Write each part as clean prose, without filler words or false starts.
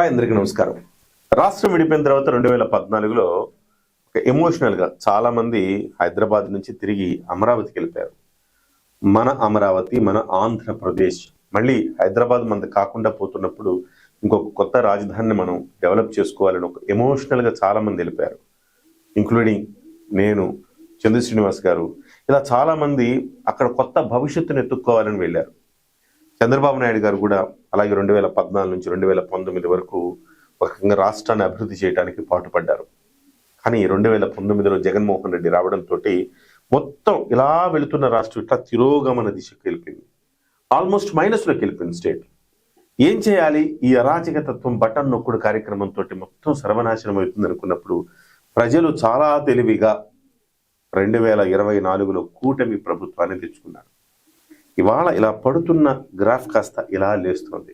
అందరికీ నమస్కారం. రాష్ట్రం విడిపోయిన తర్వాత 2014లో ఒక ఎమోషనల్గా చాలా మంది హైదరాబాద్ నుంచి తిరిగి అమరావతికి వెళ్ళిపోయారు. మన అమరావతి, మన ఆంధ్రప్రదేశ్ మళ్ళీ హైదరాబాద్ మనది కాకుండా పోతున్నప్పుడు ఇంకొక కొత్త రాజధానిని మనం డెవలప్ చేసుకోవాలని ఒక ఎమోషనల్గా చాలా మంది వెళ్ళిపోయారు. ఇంక్లూడింగ్ నేను, చంద్ర శ్రీనివాస్ గారు, ఇలా చాలా మంది అక్కడ కొత్త భవిష్యత్తును ఎత్తుక్కోవాలని వెళ్ళారు. చంద్రబాబు నాయుడు గారు కూడా అలాగే 2014 నుంచి 2019 వరకు ఒక రకంగా రాష్ట్రాన్ని అభివృద్ధి చేయడానికి పాటుపడ్డారు. కానీ 2019లో జగన్మోహన్ రెడ్డి రావడంతో మొత్తం ఇలా వెళుతున్న రాష్ట్రం ఇట్లా తిరోగమన దిశకు వెళ్ళిపోయింది. ఆల్మోస్ట్ మైనస్లోకి వెళ్ళిపోయింది స్టేట్. ఏం చేయాలి? ఈ అరాచకతత్వం బటన్ నొక్కుడు కార్యక్రమంతో మొత్తం సర్వనాశనం అవుతుంది అనుకున్నప్పుడు ప్రజలు చాలా తెలివిగా 2024లో కూటమి ప్రభుత్వాన్ని తెచ్చుకున్నారు. ఇవాళ ఇలా పడుతున్న గ్రాఫ్ కాస్త ఇలా లేస్తుంది.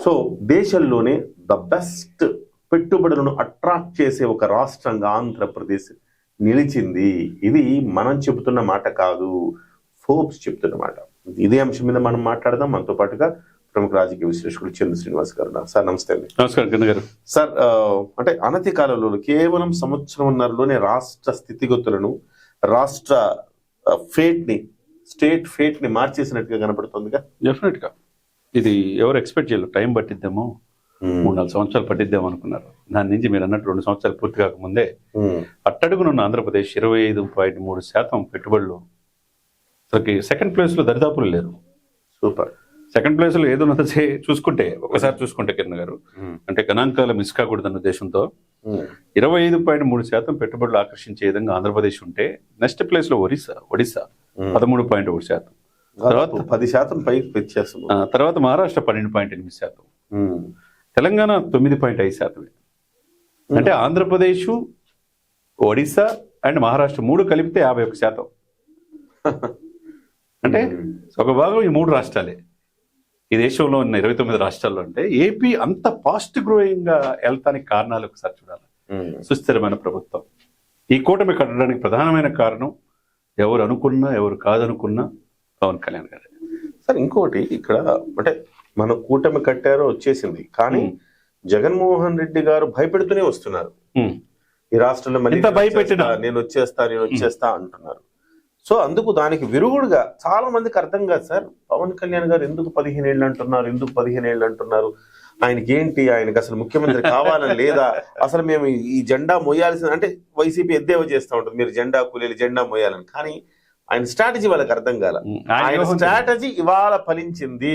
సో దేశంలోనే ద బెస్ట్ పెట్టుబడులను అట్రాక్ట్ చేసే ఒక రాష్ట్రంగా ఆంధ్రప్రదేశ్ నిలిచింది. ఇది మనం చెబుతున్న మాట కాదు, ఫోర్బ్స్ చెప్తున్న మాట. ఇదే అంశం మీద మనం మాట్లాడదాం. మనతో పాటుగా ప్రముఖ రాజకీయ విశ్లేషకుడు చంద్ర శ్రీనివాస్ గారు ఉన్నారు. సార్ నమస్తే అండి. నమస్కారం కిరణ్ గారు. సార్, అంటే అనతి కాలంలో కేవలం సంవత్సరంన్నరలోనే రాష్ట్ర స్థితిగతులను, రాష్ట్ర స్టేట్ ఫేట్ ని మార్చేసినట్టుగా కనపడుతుందిగా. డెఫినెట్ గా ఇది ఎవరు ఎక్స్పెక్ట్ చేయలేదు. టైం పట్టిద్దేమో, 3-4 సంవత్సరాలు పట్టిద్దాం అనుకున్నారు. దాని నుంచి మీరు అన్నట్టు 2 సంవత్సరాలు పూర్తి కాకముందే అట్టడుగునున్న ఆంధ్రప్రదేశ్ 25.3% పెట్టుబడులు. అసలు సెకండ్ ప్లేస్ లో దరిదాపులు లేరు. సూపర్. సెకండ్ ప్లేస్ లో ఏదో చూసుకుంటే ఒకసారి చూసుకుంటే కిరణ్ గారు, అంటే గణాంకాలు మిస్ కాకూడదన్న ఉద్దేశంతో 25.3% పెట్టుబడులు ఆకర్షించే విధంగా ఆంధ్రప్రదేశ్ ఉంటే, నెక్స్ట్ ప్లేస్ లో ఒడిశా 13.1%, తర్వాత 10% పైకి పెంచేస్తుంది. తర్వాత మహారాష్ట్ర 12.8%, తెలంగాణ 9.5%. అంటే ఆంధ్రప్రదేశ్, ఒడిశా అండ్ మహారాష్ట్ర 3 కలిపితే 51%. అంటే ఒక భాగం ఈ 3 రాష్ట్రాలే. ఈ దేశంలో ఉన్న 29 రాష్ట్రాల్లో అంటే ఏపీ అంత ఫాస్ట్ గ్రోయింగ్ గా వెళ్తానికి కారణాలు ఒకసారి చూడాలి. సుస్థిరమైన ప్రభుత్వం. ఈ కూటమి కట్టడానికి ప్రధానమైన కారణం ఎవరు అనుకున్నా ఎవరు కాదనుకున్నా పవన్ కళ్యాణ్ గారు. సార్, ఇంకోటి ఇక్కడ అంటే మన కూటమి కట్టారో వచ్చేసింది, కానీ జగన్మోహన్ రెడ్డి గారు భయపెడుతూనే వస్తున్నారు. ఈ రాష్ట్రంలో మళ్ళీ నేను వచ్చేస్తా అంటున్నారు. సో అందుకు దానికి విరుగుడుగా చాలా మందికి అర్థం కాదు సార్, పవన్ కళ్యాణ్ గారు ఎందుకు 15 ఏళ్ళు అంటున్నారు, ఆయనకి ఏంటి, ఆయనకి అసలు ముఖ్యమంత్రి కావాలని లేదా, అసలు మేము ఈ జెండా మోయాల్సిన, అంటే వైసీపీ ఎద్దేవా చేస్తూ ఉంటుంది మీరు జెండా కూలీలు జెండా మోయాలని. కానీ ఆయన స్ట్రాటజీ వాళ్ళకి అర్థం కాల. ఆయన స్ట్రాటజీ ఇవాళ ఫలించింది.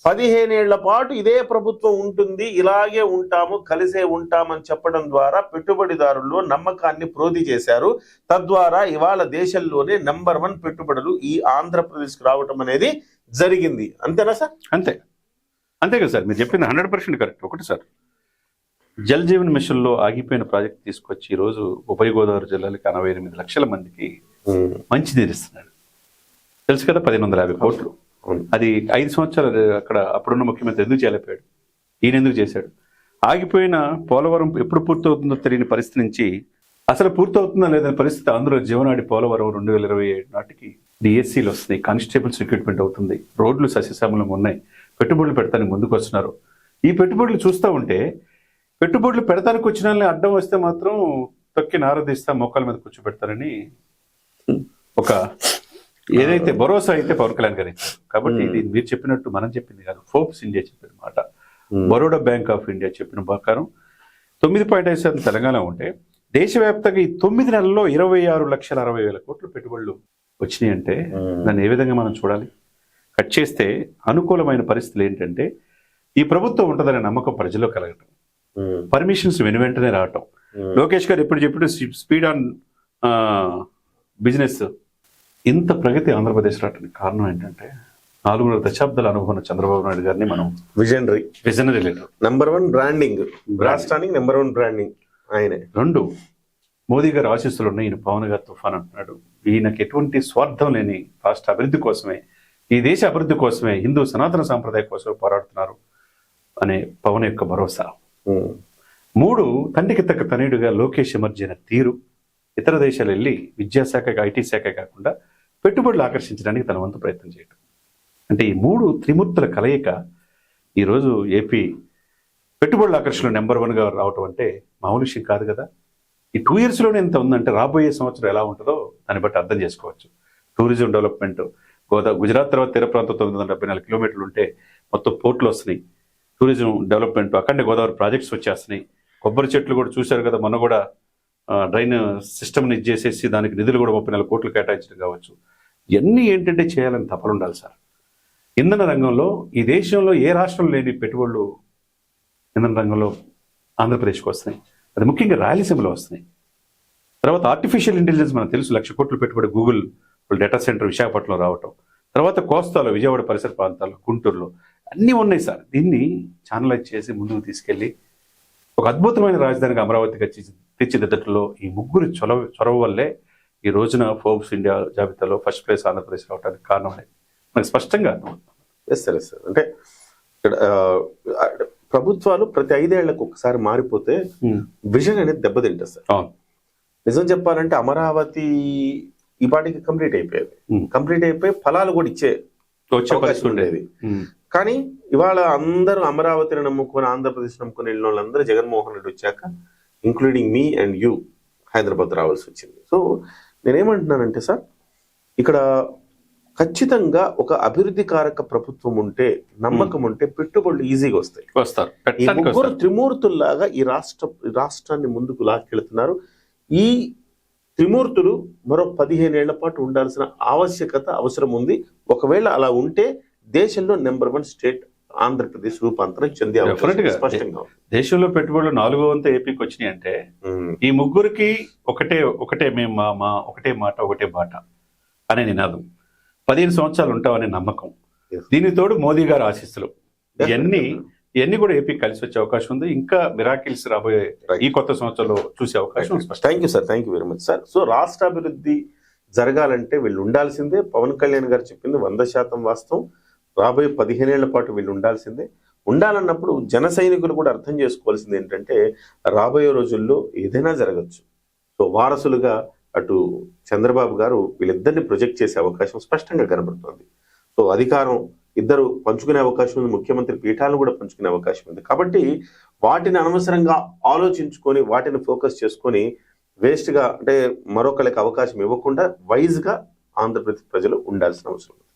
15 ఏళ్ల పాటు ఇదే ప్రభుత్వం ఉంటుంది, ఇలాగే ఉంటాము, కలిసే ఉంటామని చెప్పడం ద్వారా పెట్టుబడిదారుల్లో నమ్మకాన్ని ప్రోధి చేశారు. తద్వారా ఇవాళ దేశంలోనే నెంబర్ 1 పెట్టుబడులు ఈ ఆంధ్రప్రదేశ్కి రావటం అనేది జరిగింది. అంతేనా సార్? అంతే కదా సార్, మీరు చెప్పింది 100% కరెక్ట్. ఒకటి సార్, జల్ జీవన్ మిషన్ లో ఆగిపోయిన ప్రాజెక్ట్ తీసుకొచ్చి ఈరోజు ఉభయ గోదావరి జిల్లాలకి 88 లక్షల మందికి మంచి తీరుస్తున్నాడు. తెలుసు కదా, 1150 కోట్లు. అది 5 సంవత్సరాలు అక్కడ అప్పుడున్న ముఖ్యమంత్రి ఎందుకు చేయలేకపోయాడు, ఈయన ఎందుకు చేశాడు? ఆగిపోయిన పోలవరం ఎప్పుడు పూర్తవుతుందో తెలియని పరిస్థితి నుంచి అసలు పూర్తవుతుందా లేదని పరిస్థితి, అందులో జీవనాడి పోలవరం 2027 నాటికి డిఎస్సీలు వస్తున్నాయి, కానిస్టేబుల్స్ రిక్రూట్మెంట్ అవుతుంది, రోడ్లు సస్యశ్యామలంగా ఉన్నాయి, పెట్టుబడులు పెడతానికి ముందుకు వస్తున్నారు. ఈ పెట్టుబడులు చూస్తూ ఉంటే, పెట్టుబడులు పెడతానికి వచ్చిన వాళ్ళని అడ్డం వస్తే మాత్రం తొక్కి నారదీస్తా మోకాల మీద కూర్చోబెడతారని ఒక ఏదైతే భరోసా అయితే పవన్ కళ్యాణ్ గారు ఇచ్చారు. కాబట్టి ఇది మీరు చెప్పినట్టు మనం చెప్పింది కాదు, ఫోర్బ్స్ ఇండియా చెప్పిన మాట. బరోడా బ్యాంక్ ఆఫ్ ఇండియా చెప్పిన ప్రకారం 9.5% తెలంగాణ ఉంటే, దేశవ్యాప్తంగా ఈ 9 నెలల్లో 26,60,000 కోట్లు పెట్టుబడులు వచ్చినాయి. అంటే దాన్ని ఏ విధంగా మనం చూడాలి? కట్ చేస్తే అనుకూలమైన పరిస్థితులు ఏంటంటే, ఈ ప్రభుత్వం ఉంటుందనే నమ్మకం ప్రజల్లో కలగటం, పర్మిషన్స్ వెంటనే రావటం, లోకేష్ గారు ఎప్పుడు చెప్పిన స్పీడ్ ఆన్ బిజినెస్, ఇంత ప్రగతి ఆంధ్రప్రదేశ్ రావడానికి కారణం ఏంటంటే 4 దశాబ్దాల అనుభవం చంద్రబాబు నాయుడు గారిని మనం విజనరీ లీడర్, నెంబర్ 1 బ్రాండింగ్, రాష్ట్రానికి నెంబర్ 1 బ్రాండింగ్ ఆయనే. 2 మోదీ గారు ఆశీస్సులు ఉన్నాయి, ఈయన పవన్ గారు తుఫాన్ అంటున్నాడు. ఈయనకి ఎటువంటి స్వార్థం లేని రాష్ట్ర అభివృద్ధి కోసమే, ఈ దేశ అభివృద్ధి కోసమే, హిందూ సనాతన సాంప్రదాయ కోసమే పోరాడుతున్నారు అనే పవన్ యొక్క భరోసా. 3 తండ్రికి తగ్గ తనయుడుగా లోకేష్ ఎమర్జీ అయిన తీరు, ఇతర దేశాలు వెళ్ళి విద్యాశాఖ, ఐటీ శాఖ కాకుండా పెట్టుబడులు ఆకర్షించడానికి తన వంతు ప్రయత్నం చేయటం. అంటే ఈ 3 త్రిమూర్తుల కలయిక ఈరోజు ఏపీ పెట్టుబడుల ఆకర్షణ నెంబర్ 1 గా రావటం అంటే మామూలు విషయం కాదు కదా. ఈ 2 years లోనే ఎంత ఉందంటే రాబోయే సంవత్సరం ఎలా ఉంటుందో దాన్ని బట్టి అర్థం చేసుకోవచ్చు. టూరిజం డెవలప్మెంట్, గుజరాత్ తర్వాత తీర ప్రాంతం 974 కిలోమీటర్లు ఉంటే మొత్తం పోర్టులు వస్తున్నాయి. టూరిజం డెవలప్మెంట్, అక్కడే గోదావరి ప్రాజెక్ట్స్ వచ్చేస్తున్నాయి. కొబ్బరి చెట్లు కూడా చూశారు కదా, మొన్న కూడా డ్రైన్ సిస్టమ్ని ఇచ్చేసేసి దానికి నిధులు కూడా 34 కోట్లు కేటాయించడం కావచ్చు. ఇవన్నీ ఏంటంటే చేయాలని తపలు ఉండాలి సార్. ఇంధన రంగంలో ఈ దేశంలో ఏ రాష్ట్రం లేని పెట్టుబడులు ఇంధన రంగంలో ఆంధ్రప్రదేశ్కి వస్తున్నాయి. అది ముఖ్యంగా రాయలసీమలో వస్తున్నాయి. తర్వాత ఆర్టిఫిషియల్ ఇంటెలిజెన్స్ మనకు తెలుసు, 1,00,000 కోట్లు పెట్టుబడి గూగుల్ డేటా సెంటర్ విశాఖపట్నంలో రావటం. తర్వాత కోస్తాలో, విజయవాడ పరిసర ప్రాంతాల్లో, గుంటూరులో అన్నీ ఉన్నాయి సార్. దీన్ని ఛానలైజ్ చేసి ముందుకు తీసుకెళ్లి ఒక అద్భుతమైన రాజధానికి అమరావతిగా తీర్చిదిద్దటంలో ఈ ముగ్గురు చొరవ వల్లే ఈ రోజున ఫోర్బ్స్ ఇండియా జాబితాలో ఫస్ట్ ప్లేస్ ఆంధ్రప్రదేశ్ రావడానికి కారణం అనేది మనకు స్పష్టంగా సార్. అంటే ఇక్కడ ప్రభుత్వాలు ప్రతి 5 ఏళ్లకు ఒకసారి మారిపోతే విజన్ అనేది దెబ్బతింటుంది సార్. నిజం చెప్పాలంటే అమరావతి ఈ పాటికి కంప్లీట్ అయిపోయి ఫలాలు కూడా ఇచ్చే అవకాశం ఉండేది. కానీ ఇవాళ అందరూ అమరావతిని నమ్ముకొని, ఆంధ్రప్రదేశ్ నమ్ముకొని వెళ్ళిన వాళ్ళందరూ జగన్మోహన్ రెడ్డి వచ్చాక, including me and you, Hyderabad రావాల్సి వచ్చింది. సో నేనేమంటున్నానంటే సార్, ఇక్కడ ఖచ్చితంగా ఒక అభివృద్ధి కారక ప్రభుత్వం ఉంటే, నమ్మకం ఉంటే పెట్టుబడులు ఈజీగా వస్తాయి. ఈ ముగ్గురు త్రిమూర్తుల్లాగా ఈ రాష్ట్రాన్ని ముందుకు లాక్కెళ్తున్నారు. ఈ త్రిమూర్తులు మరో 15 ఏళ్ల పాటు ఉండాల్సిన అవసరం ఉంది. ఒకవేళ అలా ఉంటే దేశంలో నెంబర్ 1 స్టేట్ ఆంధ్రప్రదేశ్ రూపాంతరం చెందే స్పష్టంగా. దేశంలో పెట్టుబడులు 4వ వంతు ఏపీకి వచ్చినాయి అంటే ఈ ముగ్గురికి ఒకటే మేము ఒకటే మాట ఒకటే బాట అనే నినాదం, 15 సంవత్సరాలు ఉంటామనే నమ్మకం, దీని తోడు మోదీ గారు ఆశీస్సులు, ఇవన్నీ కూడా ఏపీకి కలిసి వచ్చే అవకాశం ఉంది. ఇంకా మిరాకిల్స్ రాబోయే ఈ కొత్త సంవత్సరంలో చూసే అవకాశం. Thank you sir, thank you very much sir. So రాష్ట్ర అభివృద్ధి జరగాలంటే వీళ్ళు ఉండాల్సిందే. పవన్ కళ్యాణ్ గారు చెప్పింది 100% వాస్తవం. రాబోయే 15 ఏళ్ల పాటు వీళ్ళు ఉండాల్సిందే. ఉండాలన్నప్పుడు జన సైనికులు కూడా అర్థం చేసుకోవాల్సింది ఏంటంటే, రాబోయే రోజుల్లో ఏదైనా జరగచ్చు. సో వారసులుగా అటు చంద్రబాబు గారు వీళ్ళిద్దరిని ప్రొజెక్ట్ చేసే అవకాశం స్పష్టంగా కనబడుతుంది. సో అధికారం ఇద్దరు పంచుకునే అవకాశం ఉంది, ముఖ్యమంత్రి పీఠాలను కూడా పంచుకునే అవకాశం ఉంది. కాబట్టి వాటిని అనవసరంగా ఆలోచించుకొని, వాటిని ఫోకస్ చేసుకొని వేస్ట్గా అంటే మరొకరికి అవకాశం ఇవ్వకుండా వైజ్గా ఆంధ్రప్రదేశ్ ప్రజలు ఉండాల్సిన అవసరం ఉంది.